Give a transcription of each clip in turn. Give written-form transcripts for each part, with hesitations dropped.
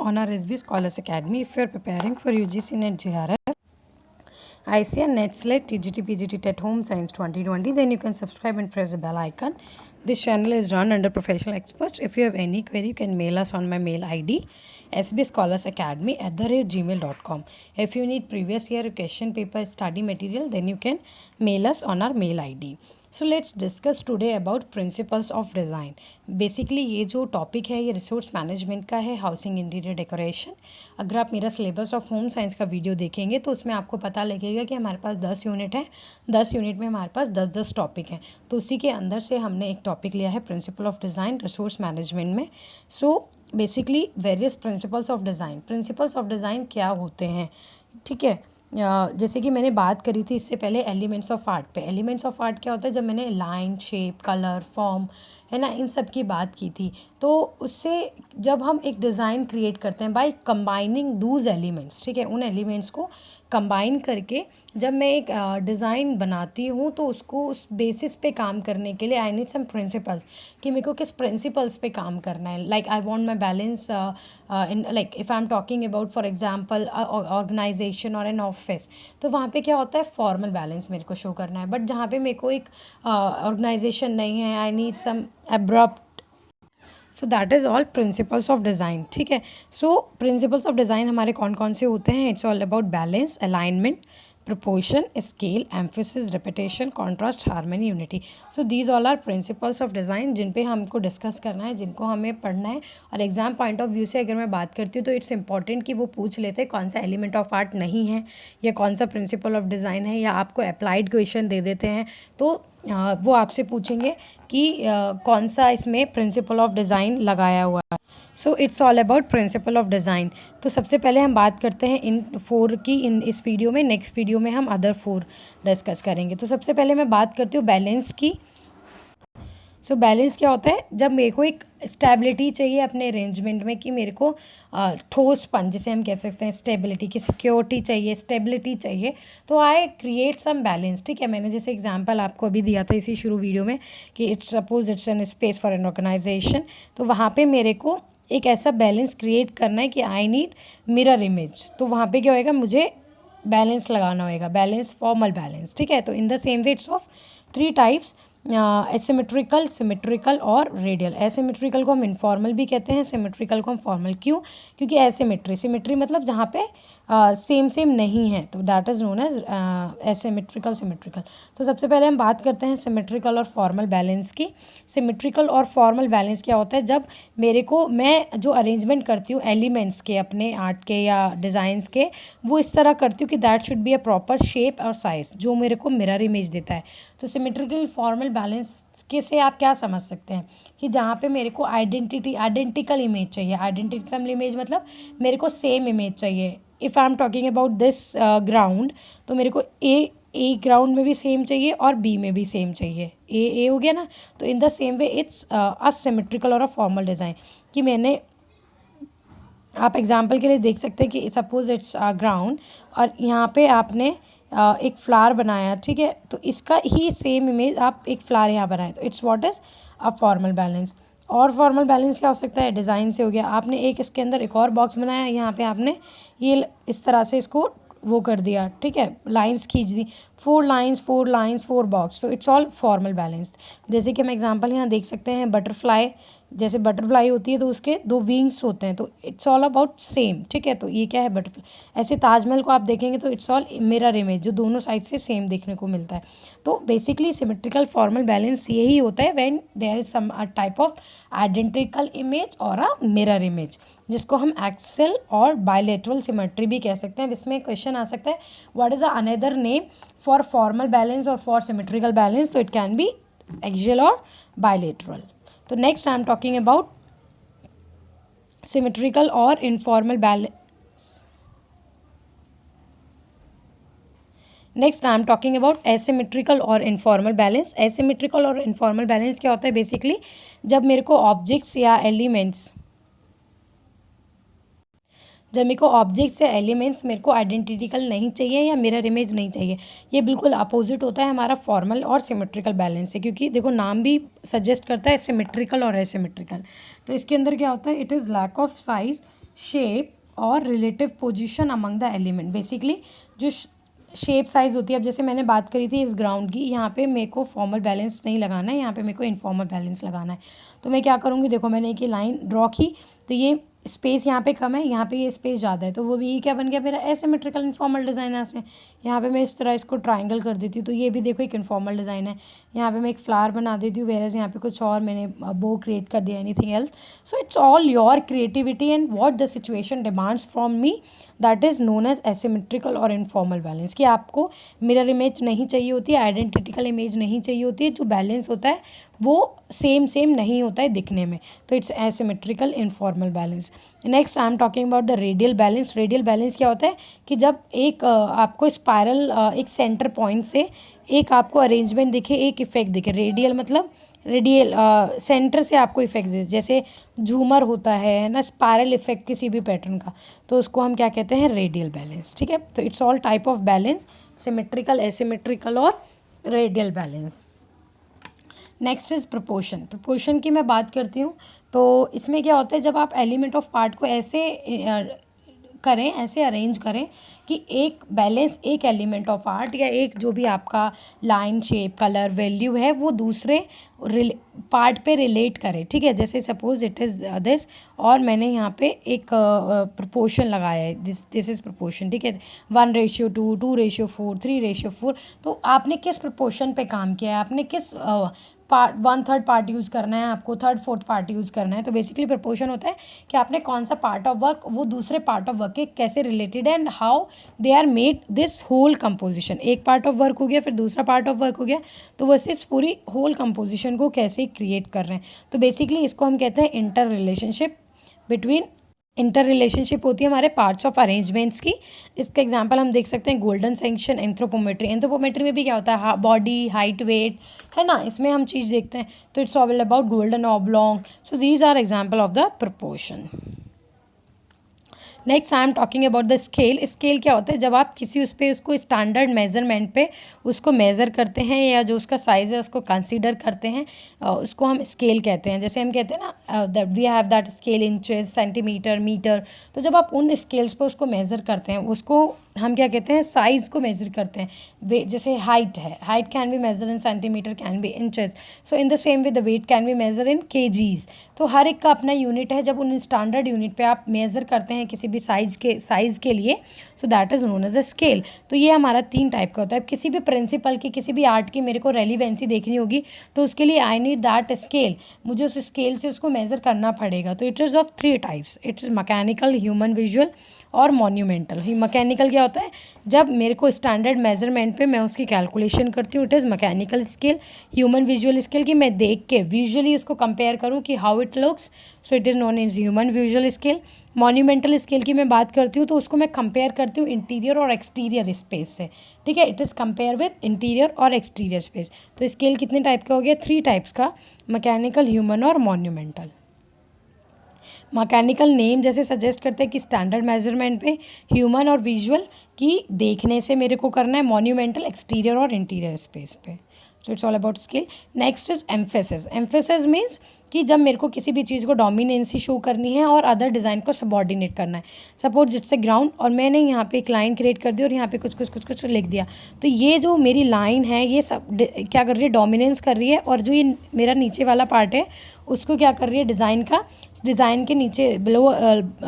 on our SB Scholars Academy. If you are preparing for UGC NET JRF, ICAR, NET SLET, TGT, PGT, TET Home Science 2020, then you can subscribe and press the bell icon. This channel is run under professional experts. If you have any query, you can mail us on my mail ID sbscholarsacademy@gmail.com. If you need previous year question paper study material, then you can mail us on our mail ID. So let's discuss today about principles of design. Basically ये जो topic है ये resource management का है, housing interior decoration. अगर आप मेरा syllabus of home science का वीडियो देखेंगे तो उसमें आपको पता लगेगा कि हमारे पास 10 यूनिट है. 10 यूनिट में हमारे पास 10 टॉपिक हैं. तो उसी के अंदर से हमने एक टॉपिक लिया है principle of design resource management में. So basically various principles of design. Principles of design क्या होते हैं, ठीक है. जैसे कि मैंने बात करी थी इससे पहले एलिमेंट्स ऑफ आर्ट पे. एलिमेंट्स ऑफ आर्ट क्या होता है, जब मैंने लाइन, शेप, कलर, फॉर्म है ना, इन सब की बात की थी. तो उससे जब हम एक डिज़ाइन क्रिएट करते हैं बाय कंबाइनिंग दूज एलिमेंट्स, ठीक है, उन एलिमेंट्स को कंबाइन करके जब मैं एक डिज़ाइन बनाती हूँ तो उसको उस बेसिस पे काम करने के लिए आई नीड सम प्रिंसिपल्स कि मेरे को किस प्रिंसिपल्स पे काम करना है. Like I want my balance in, like if I am talking about for example organisation और एन ऑफिस, तो वहाँ पे क्या होता है, फॉर्मल बैलेंस मेरे को शो करना है. बट जहाँ पे मेरे को एक ऑर्गेनाइजेशन नहीं है, I need some abrupt. So that is all principles of design, ठीक है. सो प्रिंसिपल्स ऑफ डिज़ाइन हमारे कौन कौन से होते हैं. It's all about balance, alignment, proportion, scale, emphasis, repetition, contrast, harmony, unity. So these all are principles of design जिन पे हमको डिस्कस करना है, जिनको हमें पढ़ना है. और एग्जाम पॉइंट ऑफ व्यू से अगर मैं बात करती हूँ तो इट्स इंपॉर्टेंट कि वो पूछ लेते हैं कौन सा एलिमेंट ऑफ आर्ट नहीं है या कौन सा प्रिंसिपल ऑफ डिज़ाइन है, या आपको अप्लाइड क्वेश्चन दे देते हैं तो वो आपसे पूछेंगे कि कौन सा इसमें प्रिंसिपल ऑफ डिज़ाइन लगाया हुआ है. सो it's all about principal of design. तो सबसे पहले हम बात करते हैं इन 4 की इन इस वीडियो में. नेक्स्ट वीडियो में हम अदर 4 डिस्कस करेंगे. तो सबसे पहले मैं बात करती हूँ बैलेंस की. सो बैलेंस क्या होता है, जब मेरे को एक स्टेबिलिटी चाहिए अपने अरेंजमेंट में, कि मेरे को ठोसपन जिसे हम कह सकते हैं, स्टेबिलिटी की सिक्योरिटी चाहिए, स्टेबिलिटी चाहिए, तो आई क्रिएट सम बैलेंस, ठीक है. मैंने जैसे एग्जांपल आपको अभी दिया था इसी शुरू वीडियो में कि it's suppose it's an space for an organisation. तो वहाँ पे मेरे को एक ऐसा बैलेंस क्रिएट करना है कि आई नीड मिरर इमेज. तो वहाँ पे क्या होएगा, मुझे बैलेंस लगाना होएगा, बैलेंस, फॉर्मल बैलेंस, ठीक है. तो इन the same way it's of 3 types, asymmetrical, symmetrical और रेडियल. एसिमेट्रिकल को हम इनफॉर्मल भी कहते हैं, सिमेट्रिकल को हम फॉर्मल. क्यों? क्योंकि एसिमेट्री, सिमेट्री मतलब जहाँ पे सेम नहीं है, तो that is known as asymmetrical, symmetrical. तो सबसे पहले हम बात करते हैं सिमेट्रिकल और फॉर्मल बैलेंस की. सिमेट्रिकल और फॉर्मल बैलेंस क्या होता है, जब मेरे को, मैं जो अरेंजमेंट करती हूँ एलिमेंट्स के, अपने आर्ट के या डिज़ाइंस के, वो इस तरह करती हूँ कि that should be a proper shape और साइज़ जो मेरे को मिरर इमेज देता है. तो सिमेट्रिकल फॉर्मल बैलेंस के से आप क्या समझ सकते हैं कि जहाँ पे मेरे को आइडेंटिकल इमेज चाहिए. आइडेंटिकल इमेज मतलब मेरे को सेम इमेज चाहिए. If I am talking about this ground, तो मेरे को ए ग्राउंड में भी सेम चाहिए और बी में भी सेम चाहिए. ए हो गया ना. तो इन the same way it's a symmetrical और अ फॉर्मल डिज़ाइन. कि मैंने, आप एग्जांपल के लिए देख सकते हैं कि सपोज इट्स ग्राउंड और यहाँ पे आपने एक फ्लावर बनाया, ठीक है. तो इसका ही सेम इमेज आप एक फ्लावर यहाँ बनाए, तो it's what is a formal balance. और फॉर्मल बैलेंस क्या हो सकता है, डिज़ाइन से हो गया. आपने एक इसके अंदर एक और बॉक्स बनाया, यहाँ पे आपने ये इस तरह से इसको वो कर दिया, ठीक है, लाइंस खींच दी, 4 लाइंस 4 बॉक्स. तो इट्स ऑल फॉर्मल बैलेंस. जैसे कि हम एग्जांपल यहाँ देख सकते हैं, बटरफ्लाई, जैसे बटरफ्लाई होती है तो उसके 2 विंग्स होते हैं, तो इट्स ऑल अबाउट सेम, ठीक है. तो ये क्या है, बटरफ्लाई. ऐसे ताजमहल को आप देखेंगे तो इट्स ऑल मिरर इमेज, जो दोनों साइड से सेम देखने को मिलता है. तो बेसिकली सिमेट्रिकल फॉर्मल बैलेंस यही होता है when there is some type of identical image और अ मिरर इमेज, जिसको हम एक्सल और बायलेटरल सिमेट्री भी कह सकते हैं. इसमें क्वेश्चन आ सकता है what is another name for formal balance और फॉर सिमेट्रिकल बैलेंस. तो इट कैन बी एक्सियल और बायलेटरल. तो next I am talking about symmetrical और informal balance. Next I am talking about asymmetrical और इनफॉर्मल बैलेंस. एसिमेट्रिकल और informal balance क्या होता है, बेसिकली जब मेरे को ऑब्जेक्ट्स या एलिमेंट्स, जब मेरे को ऑब्जेक्ट्स या एलिमेंट्स मेरे को आइडेंटिकल नहीं चाहिए या मिरर इमेज नहीं चाहिए. ये बिल्कुल अपोजिट होता है हमारा फॉर्मल और सिमेट्रिकल बैलेंस से, क्योंकि देखो नाम भी सजेस्ट करता है सिमेट्रिकल और एसिमेट्रिकल. तो इसके अंदर क्या होता है, it is lack of size shape और relative position among the element. Basically जो शेप साइज़ होती है, अब जैसे मैंने बात करी थी इस ग्राउंड की, यहाँ पे मेरे को फॉर्मल बैलेंस नहीं लगाना है, यहाँ पे मेरे को इनफॉर्मल बैलेंस लगाना है। तो मैं क्या करूँगी, देखो मैंने एक ये लाइन ड्रॉ की, तो ये स्पेस यहाँ पे कम है, यहाँ पे ये स्पेस ज़्यादा है, तो वो भी ये क्या बन गया मेरा एसिमेट्रिकल इनफॉर्मल डिज़ाइन। यहाँ से यहाँ पे मैं इस तरह इसको ट्राइंगल कर देती हूँ, तो ये भी देखो एक इनफॉर्मल डिज़ाइन है। यहाँ पे मैं एक फ्लावर बना देती हूँ, वेरएज़ यहाँ पे कुछ और मैंने बो क्रिएट कर दिया, anything else. So it's all your creativity and what the situation demands from me, that is known as asymmetrical और इनफॉर्मल बैलेंस। कि आपको मिरर इमेज नहीं चाहिए होती है, आइडेंटिटिकल इमेज नहीं चाहिए होती है, जो बैलेंस होता है वो सेम नहीं होता है दिखने में, तो it's asymmetrical informal balance. Next I am talking about the radial balance. Radial balance क्या होता है कि जब एक आपको स्पायरल एक सेंटर पॉइंट से एक आपको अरेंजमेंट दिखे, एक इफेक्ट दिखे। रेडियल मतलब रेडियल सेंटर से आपको इफेक्ट दे, जैसे झूमर होता है ना, स्पायरल इफेक्ट किसी भी पैटर्न का, तो उसको हम क्या कहते हैं, रेडियल बैलेंस। ठीक है, तो it's all type of balance, symmetrical, asymmetrical और radial balance. Next is proportion. Proportion की मैं बात करती हूँ, तो इसमें क्या होता है, जब आप एलिमेंट ऑफ पार्ट को ऐसे करें, ऐसे अरेंज करें कि एक बैलेंस, एक एलिमेंट ऑफ आर्ट या एक जो भी आपका लाइन, शेप, कलर, वैल्यू है वो दूसरे पार्ट पे रिलेट करे। ठीक है, जैसे सपोज इट इज़ दिस, और मैंने यहाँ पे एक प्रोपोर्शन लगाया है, दिस इज़ प्रोपोर्शन। ठीक है, 1:2, 2:4, 3:4। तो आपने किस प्रोपोर्शन पे काम किया है, आपने किस पार्ट, 1/3 पार्ट यूज़ करना है आपको, 3rd 4th पार्ट यूज़ करना है। तो बेसिकली प्रोपोर्शन होता है कि आपने कौन सा पार्ट ऑफ वर्क वो दूसरे पार्ट ऑफ वर्क के कैसे रिलेटेड है, and how they are made this whole composition. एक पार्ट ऑफ वर्क हो गया, फिर दूसरा पार्ट ऑफ वर्क हो गया, तो वो इस पूरी होल कंपोजिशन को कैसे क्रिएट कर रहे हैं। तो बेसिकली इसको हम कहते हैं inter relationship between, inter relationship होती है हमारे पार्ट्स ऑफ अरेंजमेंट्स की। इसका एग्जांपल हम देख सकते हैं गोल्डन सेक्शन, एंथ्रोपोमेट्री। एंथ्रोपोमेट्री में भी क्या होता है, बॉडी, हाइट, वेट, है ना, इसमें हम चीज़ देखते हैं। तो it's all about golden oblong. So these are example of the proportion. Next I am talking about the scale. Scale क्या होता है, जब आप किसी उस पर उसको स्टैंडर्ड मेजरमेंट पे उसको मेज़र करते हैं, या जो उसका साइज़ है उसको कंसीडर करते हैं, उसको हम स्केल कहते हैं। जैसे हम कहते हैं ना that we have that scale inches, centimetre, metre. तो जब आप उन स्केल्स पे उसको मेज़र करते हैं, उसको हम क्या कहते हैं, साइज़ को मेज़र करते हैं। वे जैसे हाइट है, height can be measure in centimetre, can be inches. So in the same way the weight can be measure in KGs. तो हर एक का अपना यूनिट है। जब उन स्टैंडर्ड यूनिट पे आप मेज़र करते हैं किसी भी साइज़ के लिए, so that is known as a scale. तो ये हमारा 3 टाइप का होता है। किसी भी प्रिंसिपल की, किसी भी आर्ट की मेरे को रेलिवेंसी देखनी होगी, तो उसके लिए आई नीड दैट स्केल, मुझे उस स्केल से उसको मेज़र करना पड़ेगा। तो it is of 3 types, it's mechanical, human visual और मॉन्यूमेंटल। मैकेनिकल क्या होता है, जब मेरे को स्टैंडर्ड मेजरमेंट पे मैं उसकी कैलकुलेशन करती हूँ, it is mechanical scale. Human visual scale की मैं देख के विजुअली उसको कंपेयर करूँ कि how it looks, so it is known as human visual scale. Monumental scale की मैं बात करती हूँ, तो उसको मैं कंपेयर करती हूँ इंटीरियर और एक्सटीरियर स्पेस से। ठीक है, it is compare with interior और एक्सटीरियर स्पेस। तो स्केल कितने टाइप का हो गया, 3 टाइप्स का, मैकेनिकल, ह्यूमन और मॉन्यूमेंटल। मैकेनिकल नेम जैसे सजेस्ट करते हैं कि स्टैंडर्ड मेजरमेंट पे, ह्यूमन और विजुअल की देखने से मेरे को करना है, मॉन्यूमेंटल एक्सटीरियर और इंटीरियर स्पेस पे। सो it's all about scale. Next is emphasis. Emphasis means कि जब मेरे को किसी भी चीज़ को डोमिनेंसी शो करनी है और अदर डिज़ाइन को सबॉर्डिनेट करना है। सपोज इट्स ए ग्राउंड, और मैंने यहाँ पे एक लाइन क्रिएट कर दी और यहाँ पे कुछ लिख दिया, तो ये जो मेरी लाइन है ये सब क्या कर रही है, डोमिनेंस कर रही है, और जो ये मेरा नीचे वाला पार्ट है उसको क्या कर रही है, डिज़ाइन के नीचे बिलो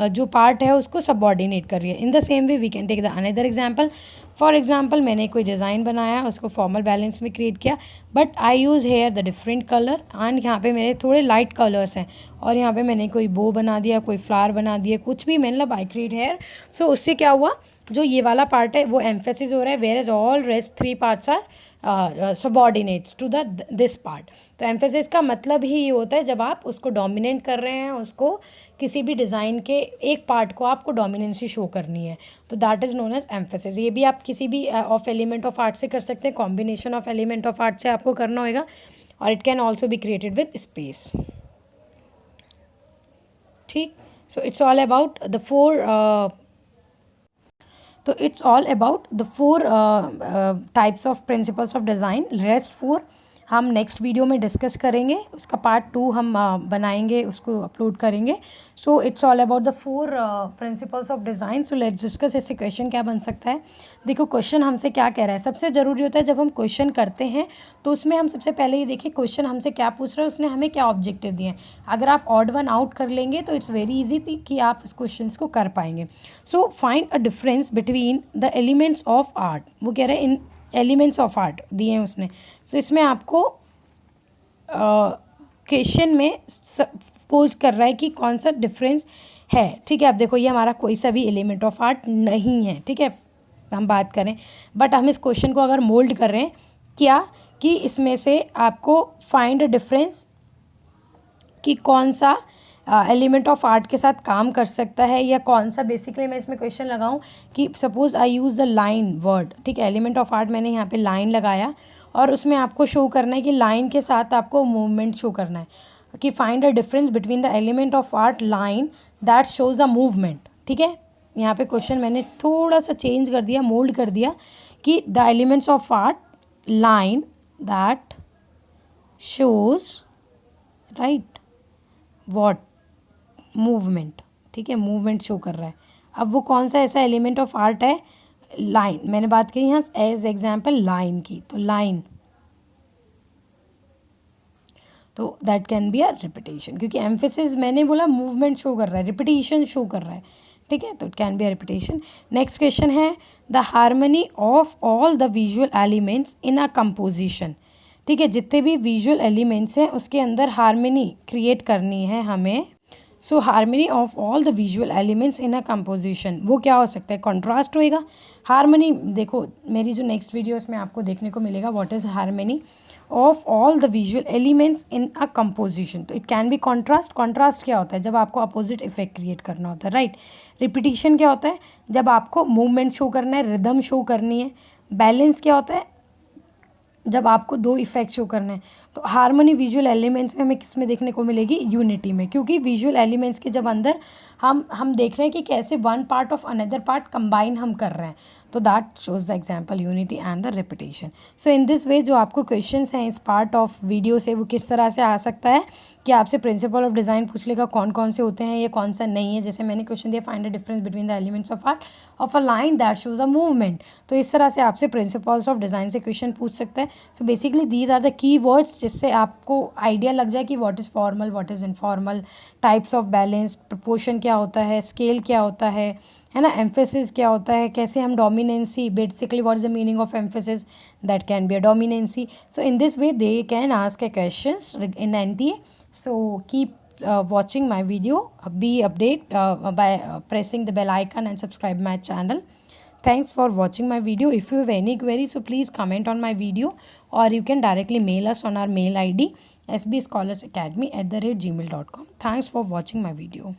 जो पार्ट है उसको सबॉर्डिनेट कर रही है। In the same way we can take the another example. For example, मैंने कोई डिज़ाइन बनाया, उसको फॉर्मल बैलेंस में क्रिएट किया, but I use here the different colour, and यहाँ पे मेरे थोड़े लाइट कलर्स हैं, और यहाँ पे मैंने कोई बो बना दिया, कोई फ्लावर बना दिया, कुछ भी, मतलब आई क्रिएट हेयर। सो उससे क्या हुआ, जो ये वाला पार्ट है वो एम्फेसिस हो रहा है, where is all rest 3 parts are subordinates to this part. तो एम्फेसिस का मतलब ही ये होता है जब आप उसको डोमिनेट कर रहे हैं, उसको किसी भी डिज़ाइन के एक पार्ट को आपको डोमिनेंसी शो करनी है, तो that is known as emphasis. ये भी आप किसी भी ऑफ एलिमेंट ऑफ आर्ट से कर सकते हैं, combination of element of art से आपको करना होगा, और it can also be created with space. ठीक, so it's all about the 4 तो it's all about the 4 types of principles of design. Rest 4 हम नेक्स्ट वीडियो में डिस्कस करेंगे, उसका पार्ट 2 हम बनाएंगे, उसको अपलोड करेंगे. सो it's all about the 4 principles of design. So let's discuss. इससे क्वेश्चन क्या बन सकता है. देखो क्वेश्चन हमसे क्या कह रहा है. सबसे ज़रूरी होता है जब हम क्वेश्चन करते हैं तो उसमें हम सबसे पहले ये देखिए क्वेश्चन हमसे क्या पूछ रहा है, उसने हमें क्या ऑब्जेक्टिव दिए हैं. अगर आप ऑड वन आउट कर लेंगे तो इट्स वेरी ईजी कि आप इस क्वेश्चन को कर पाएंगे. So find a difference between the elements of art. वो कह रहे हैं इन एलिमेंट्स ऑफ आर्ट दिए हैं उसने. सो इसमें आपको क्वेश्चन में पोज कर रहा है कि कौन सा डिफरेंस है. ठीक है, अब देखो ये हमारा कोई सा भी एलिमेंट ऑफ आर्ट नहीं है. ठीक है, हम बात करें बट हम इस क्वेश्चन को अगर मोल्ड कर रहे हैं क्या कि इसमें से आपको फाइंड अ डिफरेंस कि कौन सा एलिमेंट ऑफ आर्ट के साथ काम कर सकता है या कौन सा. बेसिकली मैं इसमें क्वेश्चन लगाऊं कि suppose I use the line word. ठीक है, एलिमेंट ऑफ आर्ट मैंने यहाँ पे लाइन लगाया और उसमें आपको शो करना है कि लाइन के साथ आपको मूवमेंट शो करना है कि find a difference between the element of art line that shows a movement. ठीक है, यहाँ पे क्वेश्चन मैंने थोड़ा सा चेंज कर दिया, मोल्ड कर दिया कि the elements of art line that shows right what movement. ठीक है, मूवमेंट शो कर रहा है. अब वो कौन सा ऐसा एलिमेंट ऑफ आर्ट है. लाइन मैंने बात की यहाँ एज एग्जाम्पल लाइन की, तो लाइन तो that can be a repetition क्योंकि एम्फेसिस मैंने बोला मूवमेंट शो कर रहा है, रिपीटेशन शो कर रहा है. ठीक है, तो it can be a repetition. Next question है the harmony of all the visual elements in a composition. ठीक है, जितने भी विजुअल एलिमेंट्स हैं उसके अंदर हार्मनी क्रिएट करनी है हमें. So harmony of all the visual elements in a composition वो क्या हो सकता है. कॉन्ट्रास्ट होएगा. हार्मनी देखो मेरी जो नेक्स्ट वीडियो उसमें आपको देखने को मिलेगा what is harmony of all the visual elements in a composition. तो it can be contrast. Contrast क्या होता है जब आपको अपोजिट इफेक्ट क्रिएट करना होता है. राइट. रिपीटिशन क्या होता है जब आपको मूवमेंट शो करना है, रिदम शो करनी है. बैलेंस क्या होता है जब आपको दो इफेक्ट शो करने हैं. तो हार्मनी विजुअल एलिमेंट्स में हमें किस में देखने को मिलेगी. यूनिटी में, क्योंकि विजुअल एलिमेंट्स के जब अंदर हम देख रहे हैं कि कैसे one part of another part combine हम कर रहे हैं. तो that shows the example unity and the repetition. So in this way जो आपको क्वेश्चंस हैं इस पार्ट ऑफ वीडियो से वो किस तरह से आ सकता है कि आपसे प्रिंसिपल ऑफ डिज़ाइन पूछ लेगा कौन कौन से होते हैं, ये कौन सा नहीं है. जैसे मैंने क्वेश्चन दिया find the difference between the elements of art of a line that shows a movement. तो इस तरह से आपसे प्रिंसिपल्स ऑफ डिज़ाइन से क्वेश्चन पूछ सकता है. So basically these are the key words जिससे आपको आइडिया लग जाए कि what is formal, what is informal, types of balance, proportion क्या होता है, स्केल क्या होता है ना, एम्फेसिस क्या होता है, कैसे हम dominancy. Basically what is the meaning of emphasis. That can be a dominancy. So in this way they can ask A questions in NTA. So keep watching my video. Be update by pressing the bell icon and subscribe my channel. Thanks for watching my video. If you have any query, so please comment on my video or you can directly mail us on our mail ID sbscholarsacademy@gmail.com. Thanks for watching my video.